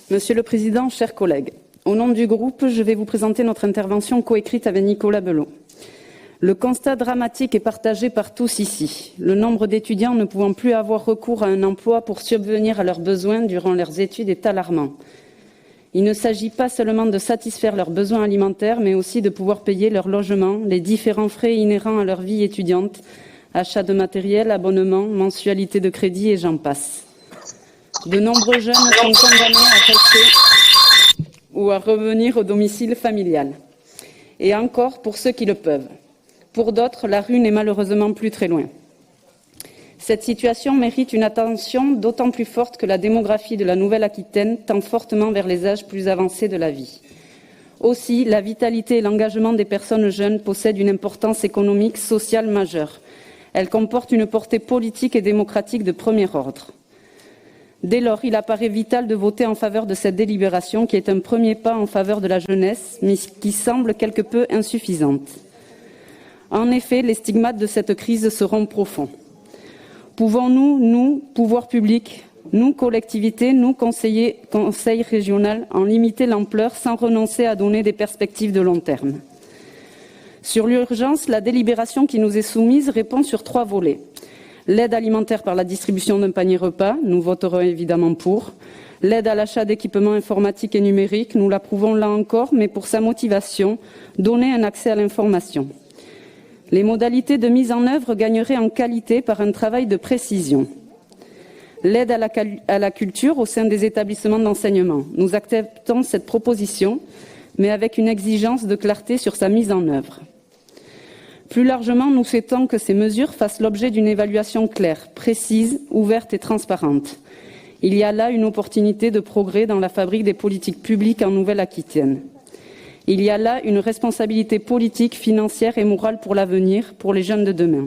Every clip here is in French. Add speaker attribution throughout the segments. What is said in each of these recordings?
Speaker 1: Monsieur le Président, chers collègues, au nom du groupe, je vais vous présenter notre intervention coécrite avec Nicolas Belot. Le constat dramatique est partagé par tous ici. Le nombre d'étudiants ne pouvant plus avoir recours à un emploi pour subvenir à leurs besoins durant leurs études est alarmant. Il ne s'agit pas seulement de satisfaire leurs besoins alimentaires, mais aussi de pouvoir payer leur logement, les différents frais inhérents à leur vie étudiante, achat de matériel, abonnement, mensualité de crédit et j'en passe. De nombreux jeunes sont condamnés à rester ou à revenir au domicile familial. Et encore pour ceux qui le peuvent. Pour d'autres, la rue n'est malheureusement plus très loin. Cette situation mérite une attention d'autant plus forte que la démographie de la Nouvelle-Aquitaine tend fortement vers les âges plus avancés de la vie. Aussi, la vitalité et l'engagement des personnes jeunes possèdent une importance économique, sociale majeure. Elle comporte une portée politique et démocratique de premier ordre. Dès lors, il apparaît vital de voter en faveur de cette délibération qui est un premier pas en faveur de la jeunesse, mais qui semble quelque peu insuffisante. En effet, les stigmates de cette crise seront profonds. Pouvons-nous, nous, pouvoirs publics, nous, collectivités, nous, conseil régional, en limiter l'ampleur sans renoncer à donner des perspectives de long terme? Sur l'urgence, la délibération qui nous est soumise répond sur 3 volets. L'aide alimentaire par la distribution d'un panier repas, nous voterons évidemment pour. L'aide à l'achat d'équipements informatiques et numériques, nous l'approuvons là encore, mais pour sa motivation, donner un accès à l'information. Les modalités de mise en œuvre gagneraient en qualité par un travail de précision. L'aide à la culture au sein des établissements d'enseignement. Nous acceptons cette proposition, mais avec une exigence de clarté sur sa mise en œuvre. Plus largement, nous souhaitons que ces mesures fassent l'objet d'une évaluation claire, précise, ouverte et transparente. Il y a là une opportunité de progrès dans la fabrique des politiques publiques en Nouvelle-Aquitaine. Il y a là une responsabilité politique, financière et morale pour l'avenir, pour les jeunes de demain.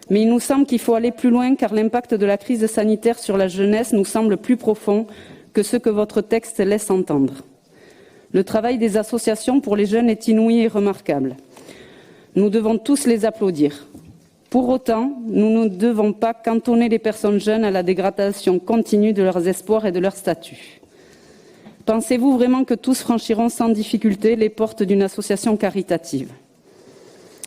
Speaker 1: Mais il nous semble qu'il faut aller plus loin car l'impact de la crise sanitaire sur la jeunesse nous semble plus profond que ce que votre texte laisse entendre. Le travail des associations pour les jeunes est inouï et remarquable. Nous devons tous les applaudir. Pour autant, nous ne devons pas cantonner les personnes jeunes à la dégradation continue de leurs espoirs et de leur statut. Pensez-vous vraiment que tous franchiront sans difficulté les portes d'une association caritative?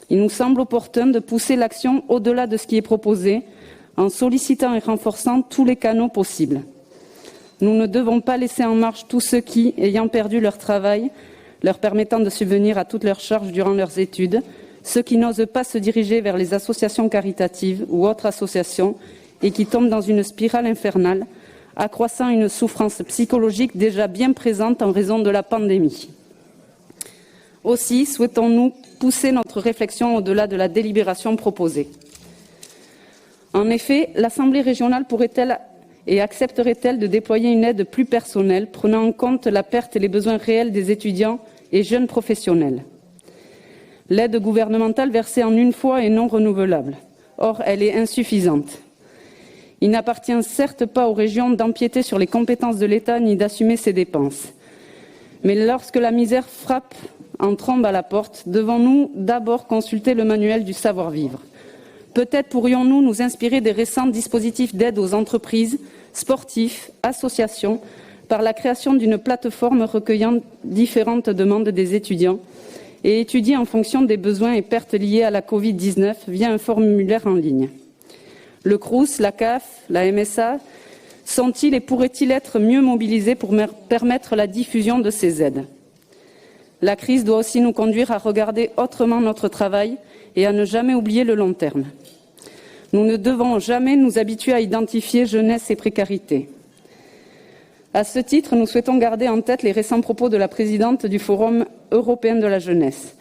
Speaker 1: Il nous semble opportun de pousser l'action au-delà de ce qui est proposé en sollicitant et renforçant tous les canaux possibles. Nous ne devons pas laisser en marge tous ceux qui, ayant perdu leur travail, leur permettant de subvenir à toutes leurs charges durant leurs études, ceux qui n'osent pas se diriger vers les associations caritatives ou autres associations et qui tombent dans une spirale infernale, accroissant une souffrance psychologique déjà bien présente en raison de la pandémie. Aussi, souhaitons-nous pousser notre réflexion au-delà de la délibération proposée. En effet, l'Assemblée régionale pourrait-elle et accepterait-elle de déployer une aide plus personnelle, prenant en compte la perte et les besoins réels des étudiants et jeunes professionnels? L'aide gouvernementale versée en une fois est non renouvelable. Or, elle est insuffisante. Il n'appartient certes pas aux régions d'empiéter sur les compétences de l'État ni d'assumer ses dépenses. Mais lorsque la misère frappe en trombe à la porte, devons-nous d'abord consulter le manuel du savoir-vivre? Peut-être pourrions-nous nous inspirer des récents dispositifs d'aide aux entreprises, sportifs, associations, par la création d'une plateforme recueillant différentes demandes des étudiants et étudier en fonction des besoins et pertes liés à la Covid-19 via un formulaire en ligne. Le Crous, la CAF, la MSA sont-ils et pourraient-ils être mieux mobilisés pour permettre la diffusion de ces aides? La crise doit aussi nous conduire à regarder autrement notre travail et à ne jamais oublier le long terme. Nous ne devons jamais nous habituer à identifier jeunesse et précarité. À ce titre, nous souhaitons garder en tête les récents propos de la présidente du Forum européen de la jeunesse.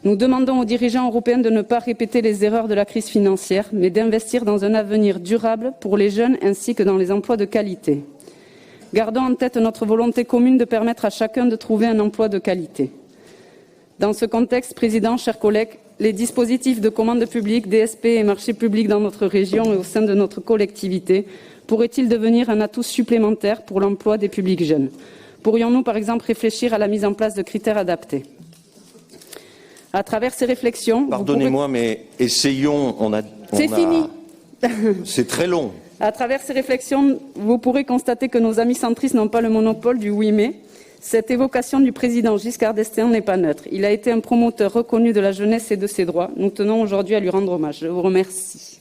Speaker 1: Nous demandons aux dirigeants européens de ne pas répéter les erreurs de la crise financière, mais d'investir dans un avenir durable pour les jeunes ainsi que dans les emplois de qualité. Gardons en tête notre volonté commune de permettre à chacun de trouver un emploi de qualité. Dans ce contexte, Président, chers collègues, les dispositifs de commande publique, DSP et marchés publics dans notre région et au sein de notre collectivité pourraient-ils devenir un atout supplémentaire pour l'emploi des publics jeunes? Pourrions-nous, par exemple, réfléchir à la mise en place de critères adaptés? À travers ces réflexions...
Speaker 2: Pardonnez-moi, mais essayons...
Speaker 1: C'est fini.
Speaker 2: C'est très long.
Speaker 1: À travers ces réflexions, vous pourrez constater que nos amis centristes n'ont pas le monopole du oui mais. Cette évocation du président Giscard d'Estaing n'est pas neutre. Il a été un promoteur reconnu de la jeunesse et de ses droits. Nous tenons aujourd'hui à lui rendre hommage. Je vous remercie.